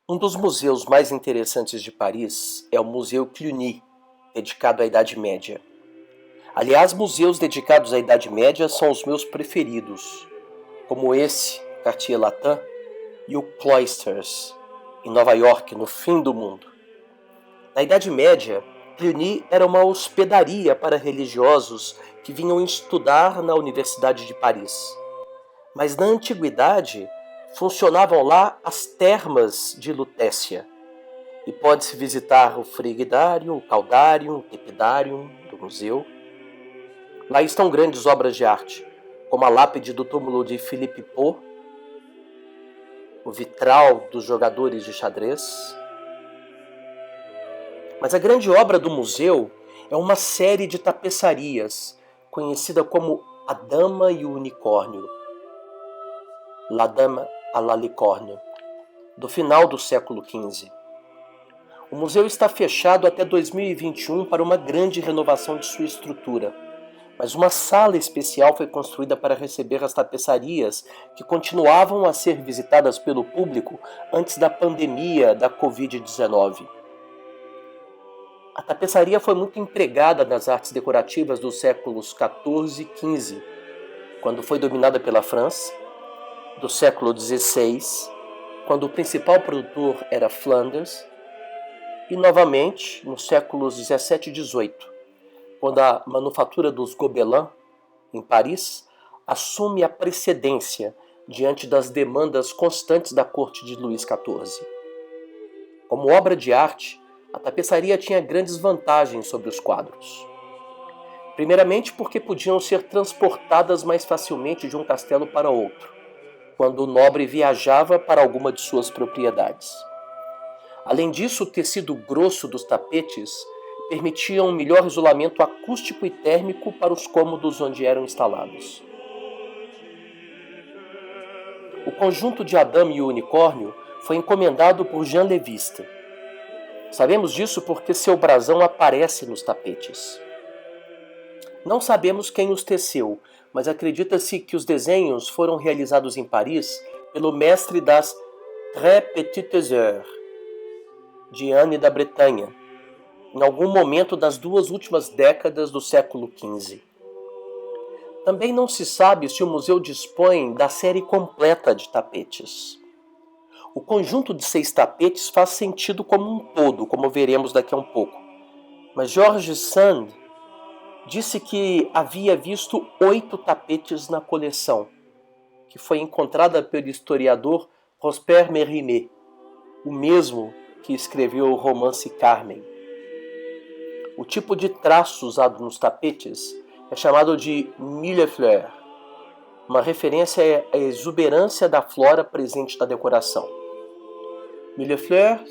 Um dos museus mais interessantes de Paris é o Museu Cluny, dedicado à Idade Média. Aliás, museus dedicados à Idade Média são os meus preferidos, como esse, Cartier-Latin, e o Cloisters, em Nova York, no fim do mundo. Na Idade Média, Cluny era uma hospedaria para religiosos que vinham estudar na Universidade de Paris. Mas na Antiguidade, funcionavam lá as termas de Lutécia, e pode-se visitar o Frigidário, o Caudário, o Tepidário do museu. Lá estão grandes obras de arte, como a lápide do túmulo de Philippe Pot, o vitral dos jogadores de xadrez. Mas a grande obra do museu é uma série de tapeçarias, conhecida como A Dama e o Unicórnio, La Dame à la Licorne, do final do século XV. O museu está fechado até 2021 para uma grande renovação de sua estrutura, mas uma sala especial foi construída para receber as tapeçarias que continuavam a ser visitadas pelo público antes da pandemia da Covid-19. A tapeçaria foi muito empregada nas artes decorativas dos séculos XIV e XV, quando foi dominada pela França, do século XVI, quando o principal produtor era Flanders, e novamente nos séculos XVII e XVIII, quando a manufatura dos Gobelins, em Paris, assume a precedência diante das demandas constantes da corte de Luís XIV. Como obra de arte, a tapeçaria tinha grandes vantagens sobre os quadros. Primeiramente porque podiam ser transportadas mais facilmente de um castelo para outro, quando o nobre viajava para alguma de suas propriedades. Além disso, o tecido grosso dos tapetes permitia um melhor isolamento acústico e térmico para os cômodos onde eram instalados. O conjunto de A Dame e o Unicórnio foi encomendado por Jean Leviste. Sabemos disso porque seu brasão aparece nos tapetes. Não sabemos quem os teceu, mas acredita-se que os desenhos foram realizados em Paris pelo mestre das Très Petites Heures, de Anne da Bretanha, em algum momento das duas últimas décadas do século XV. Também não se sabe se o museu dispõe da série completa de tapetes. O conjunto de 6 tapetes faz sentido como um todo, como veremos daqui a um pouco, mas Georges Sand disse que havia visto 8 tapetes na coleção, que foi encontrada pelo historiador Prosper Mérimée, o mesmo que escreveu o romance Carmen. O tipo de traço usado nos tapetes é chamado de millefleur, uma referência à exuberância da flora presente na decoração. Millefleur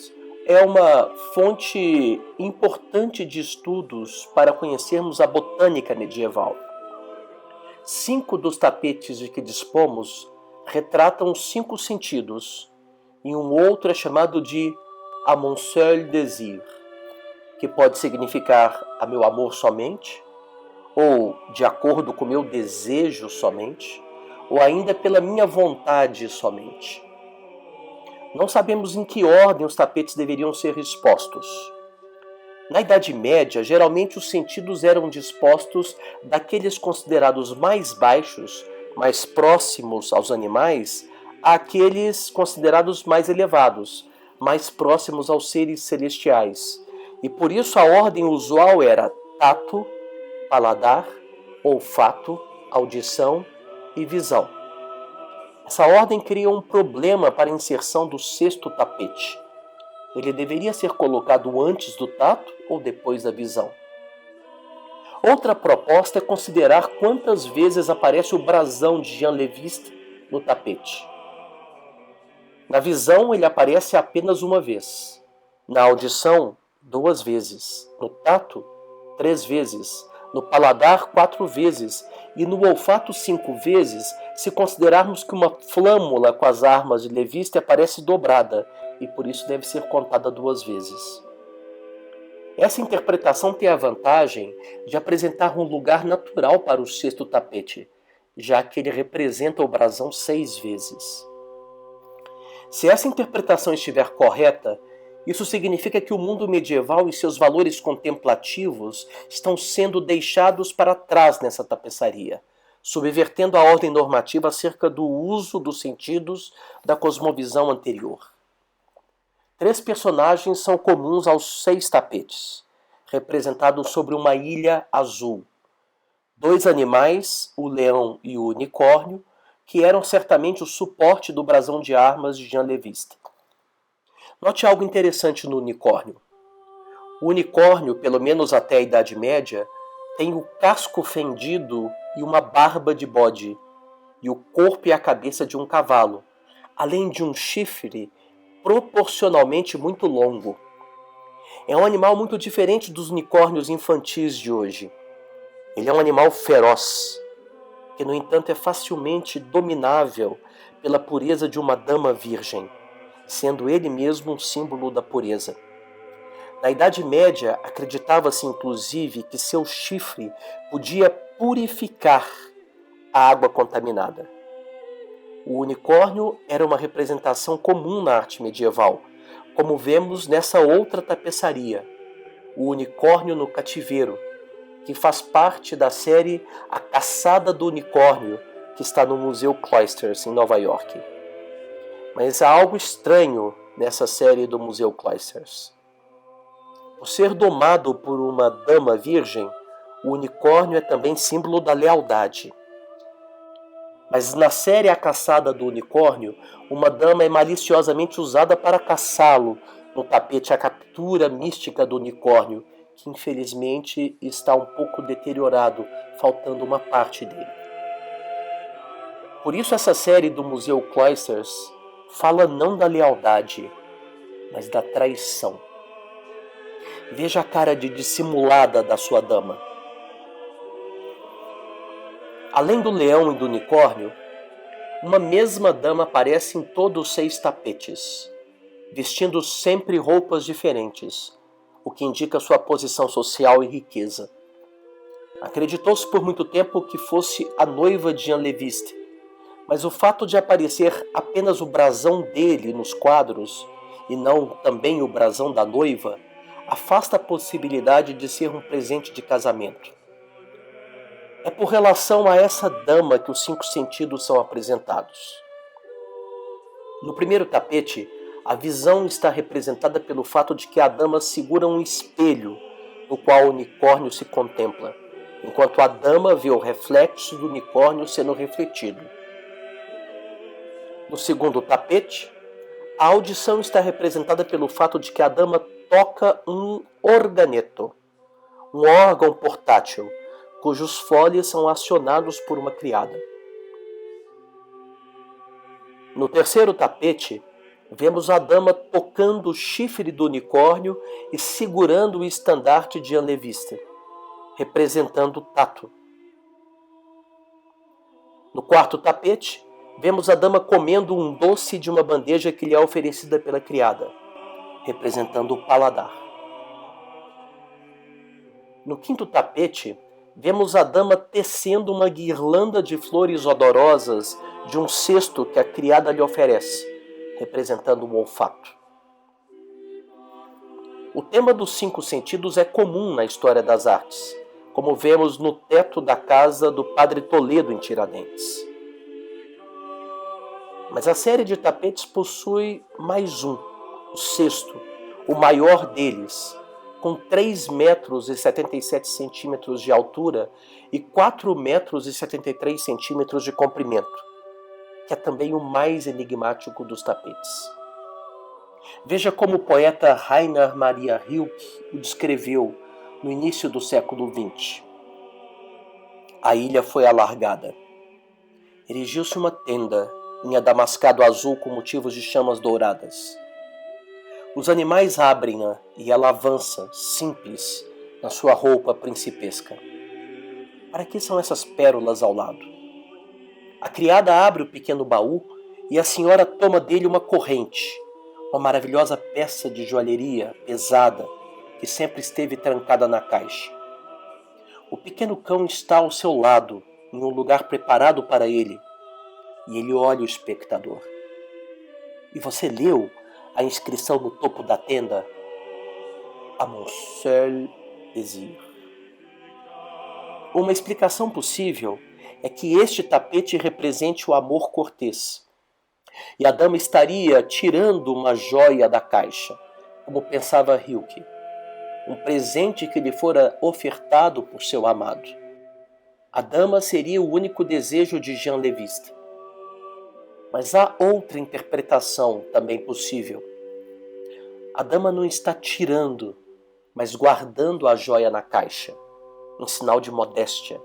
é uma fonte importante de estudos para conhecermos a botânica medieval. 5 dos tapetes de que dispomos retratam 5 sentidos, e um outro é chamado de A mon seul désir, que pode significar a meu amor somente, ou de acordo com meu desejo somente, ou ainda pela minha vontade somente. Não sabemos em que ordem os tapetes deveriam ser expostos. Na Idade Média, geralmente os sentidos eram dispostos daqueles considerados mais baixos, mais próximos aos animais, àqueles considerados mais elevados, mais próximos aos seres celestiais. E por isso a ordem usual era tato, paladar, olfato, audição e visão. Essa ordem cria um problema para a inserção do 6º tapete. Ele deveria ser colocado antes do tato ou depois da visão? Outra proposta é considerar quantas vezes aparece o brasão de Jean Leviste no tapete. Na visão, ele aparece apenas uma vez. Na audição, 2 vezes. No tato, 3 vezes. No paladar, 4 vezes. E no olfato, 5 vezes, se considerarmos que uma flâmula com as armas de Leviste aparece dobrada, e por isso deve ser contada 2 vezes. Essa interpretação tem a vantagem de apresentar um lugar natural para o 6º tapete, já que ele representa o brasão 6 vezes. Se essa interpretação estiver correta, isso significa que o mundo medieval e seus valores contemplativos estão sendo deixados para trás nessa tapeçaria, subvertendo a ordem normativa acerca do uso dos sentidos da cosmovisão anterior. 3 personagens são comuns aos 6 tapetes, representados sobre uma ilha azul. 2 animais, o leão e o unicórnio, que eram certamente o suporte do brasão de armas de Jean Leviste. Note algo interessante no unicórnio. O unicórnio, pelo menos até a Idade Média, tem o casco fendido e uma barba de bode, e o corpo e a cabeça de um cavalo, além de um chifre proporcionalmente muito longo. É um animal muito diferente dos unicórnios infantis de hoje. Ele é um animal feroz, que no entanto é facilmente dominável pela pureza de uma dama virgem, sendo ele mesmo um símbolo da pureza. Na Idade Média, acreditava-se inclusive que seu chifre podia purificar a água contaminada. O unicórnio era uma representação comum na arte medieval, como vemos nessa outra tapeçaria, o unicórnio no cativeiro, que faz parte da série A Caçada do Unicórnio, que está no Museu Cloisters, em Nova York. Mas há algo estranho nessa série do Museu Cloisters. Por ser domado por uma dama virgem, o unicórnio é também símbolo da lealdade. Mas na série A Caçada do Unicórnio, uma dama é maliciosamente usada para caçá-lo no tapete A Captura Mística do Unicórnio, que infelizmente está um pouco deteriorado, faltando uma parte dele. Por isso essa série do Museu Cloisters fala não da lealdade, mas da traição. Veja a cara de dissimulada da sua dama. Além do leão e do unicórnio, uma mesma dama aparece em todos os 6 tapetes, vestindo sempre roupas diferentes, o que indica sua posição social e riqueza. Acreditou-se por muito tempo que fosse a noiva de Jean Leviste, mas o fato de aparecer apenas o brasão dele nos quadros, e não também o brasão da noiva, afasta a possibilidade de ser um presente de casamento. É por relação a essa dama que os 5 sentidos são apresentados. No primeiro tapete, a visão está representada pelo fato de que a dama segura um espelho no qual o unicórnio se contempla, enquanto a dama vê o reflexo do unicórnio sendo refletido. No segundo tapete, a audição está representada pelo fato de que a dama toca um organeto, um órgão portátil, cujos foles são acionados por uma criada. No terceiro tapete, vemos a dama tocando o chifre do unicórnio e segurando o estandarte de Jean Leviste, representando o tato. No quarto tapete, vemos a dama comendo um doce de uma bandeja que lhe é oferecida pela criada, representando o paladar. No quinto tapete, vemos a dama tecendo uma guirlanda de flores odorosas de um cesto que a criada lhe oferece, representando o olfato. O tema dos 5 sentidos é comum na história das artes, como vemos no teto da casa do Padre Toledo em Tiradentes. Mas a série de tapetes possui mais um, o sexto, o maior deles, com 3 metros e 77 centímetros de altura e 4 metros e 73 centímetros de comprimento, que é também o mais enigmático dos tapetes. Veja como o poeta Rainer Maria Rilke o descreveu no início do século XX. A ilha foi alargada. Erigiu-se uma tenda em adamascado azul com motivos de chamas douradas. Os animais abrem-na e ela avança, simples, na sua roupa principesca. Para que são essas pérolas ao lado? A criada abre o pequeno baú e a senhora toma dele uma corrente, uma maravilhosa peça de joalheria pesada que sempre esteve trancada na caixa. O pequeno cão está ao seu lado, em um lugar preparado para ele, e ele olha o espectador. E você leu a inscrição no topo da tenda? A mon seul désir. Uma explicação possível é que este tapete represente o amor cortês. E a dama estaria tirando uma joia da caixa, como pensava Rilke, um presente que lhe fora ofertado por seu amado. A dama seria o único desejo de Jean Leviste. Mas há outra interpretação também possível. A dama não está tirando, mas guardando a joia na caixa, um sinal de modéstia.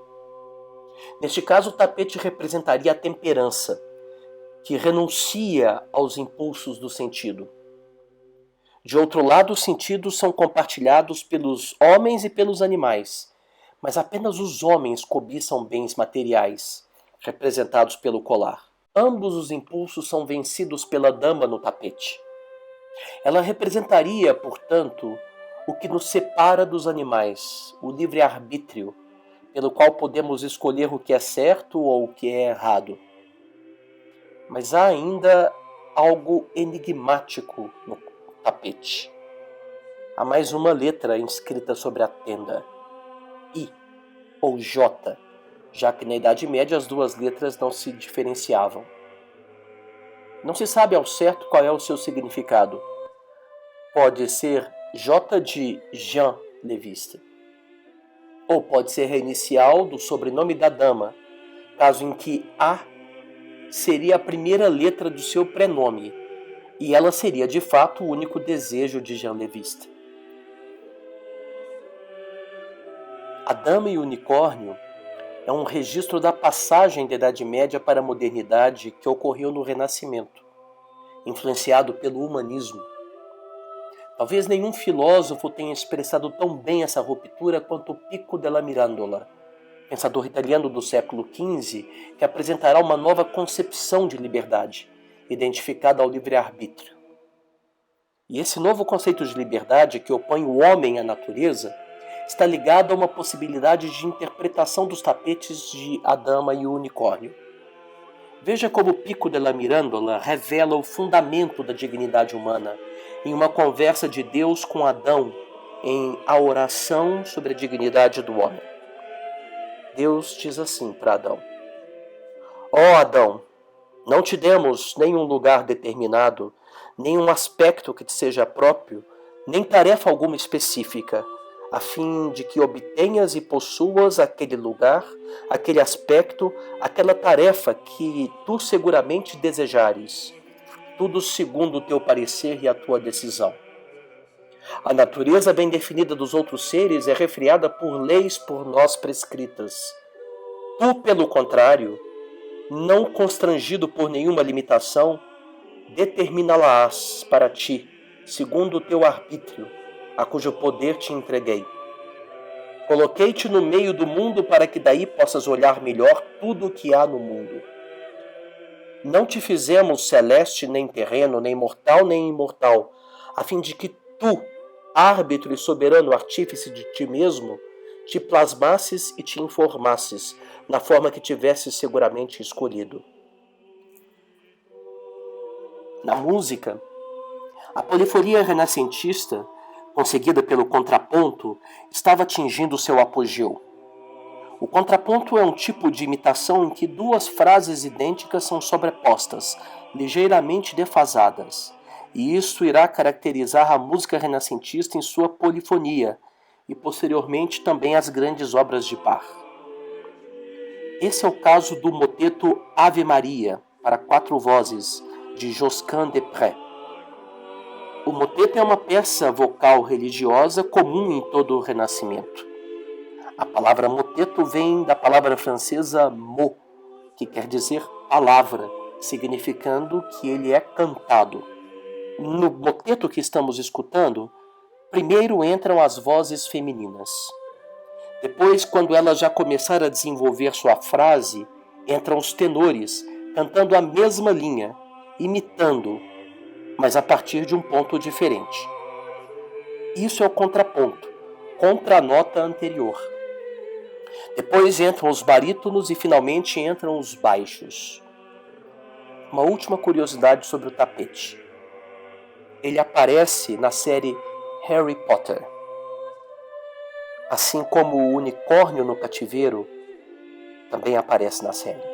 Neste caso, o tapete representaria a temperança, que renuncia aos impulsos do sentido. De outro lado, os sentidos são compartilhados pelos homens e pelos animais, mas apenas os homens cobiçam bens materiais, representados pelo colar. Ambos os impulsos são vencidos pela dama no tapete. Ela representaria, portanto, o que nos separa dos animais, o livre-arbítrio, pelo qual podemos escolher o que é certo ou o que é errado. Mas há ainda algo enigmático no tapete. Há mais uma letra inscrita sobre a tenda, I ou J, já que na Idade Média as duas letras não se diferenciavam. Não se sabe ao certo qual é o seu significado. Pode ser J de Jean Leviste, ou pode ser a inicial do sobrenome da dama, caso em que A seria a primeira letra do seu prenome, e ela seria de fato o único desejo de Jean Leviste. A Dama e o Unicórnio é um registro da passagem da Idade Média para a modernidade que ocorreu no Renascimento, influenciado pelo humanismo. Talvez nenhum filósofo tenha expressado tão bem essa ruptura quanto Pico della Mirandola, pensador italiano do século XV, que apresentará uma nova concepção de liberdade, identificada ao livre-arbítrio. E esse novo conceito de liberdade, que opõe o homem à natureza, está ligado a uma possibilidade de interpretação dos tapetes de A Dama e o Unicórnio. Veja como Pico della Mirandola revela o fundamento da dignidade humana em uma conversa de Deus com Adão em A Oração sobre a Dignidade do Homem. Deus diz assim para Adão: Ó Adão, não te demos nenhum lugar determinado, nenhum aspecto que te seja próprio, nem tarefa alguma específica, a fim de que obtenhas e possuas aquele lugar, aquele aspecto, aquela tarefa que tu seguramente desejares, tudo segundo o teu parecer e a tua decisão. A natureza bem definida dos outros seres é refriada por leis por nós prescritas. Tu, pelo contrário, não constrangido por nenhuma limitação, determiná-la-ás para ti, segundo o teu arbítrio, a cujo poder te entreguei. Coloquei-te no meio do mundo para que daí possas olhar melhor tudo o que há no mundo. Não te fizemos celeste, nem terreno, nem mortal, nem imortal, a fim de que tu, árbitro e soberano artífice de ti mesmo, te plasmasses e te informasses, na forma que tivesses seguramente escolhido. Na música, a polifonia renascentista, conseguida pelo contraponto, estava atingindo seu apogeu. O contraponto é um tipo de imitação em que duas frases idênticas são sobrepostas, ligeiramente defasadas, e isso irá caracterizar a música renascentista em sua polifonia, e posteriormente também as grandes obras de Bach. Esse é o caso do moteto Ave Maria, para 4 vozes, de Josquin des Prez. O moteto é uma peça vocal religiosa comum em todo o Renascimento. A palavra moteto vem da palavra francesa mot, que quer dizer palavra, significando que ele é cantado. No moteto que estamos escutando, primeiro entram as vozes femininas. Depois, quando elas já começaram a desenvolver sua frase, entram os tenores, cantando a mesma linha, imitando, mas a partir de um ponto diferente. Isso é o contraponto, contra a nota anterior. Depois entram os barítonos e finalmente entram os baixos. Uma última curiosidade sobre o tapete. Ele aparece na série Harry Potter. Assim como o unicórnio no cativeiro também aparece na série.